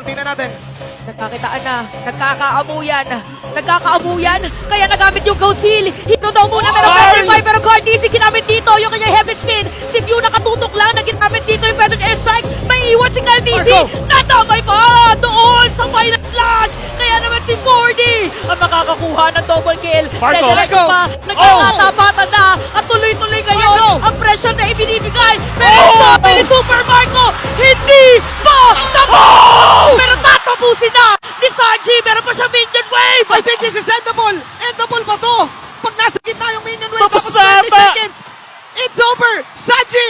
Tingnan natin. Nagkakitaan na, nagkakaamuyan, kaya nagamit yung Gold Seal. Hito daw muna, pero 35, pero Cardizi ginamit dito yung kanyang heavy spin. Si Mew nakatutok lang, naginamit dito yung feathered airstrike. May iwan si Cardizi, nadamay pa doon sa final slash. Kaya naman si 4D ang makakakuha ng double kill. Marco, Diretso Marco. pa, nagkakatapatan na, at tuloy-tuloy ngayon ang pressure na ibinibigay. Pero sabi ni Super Marco, hindi pa tapos! Pero tatapusin na ni Sanji, meron pa siya minion wave! I think this is endable. Endable ba to? Pag nasa gitna yung minion wave, Tapos tapos 20 na ata. seconds. It's over. Sanji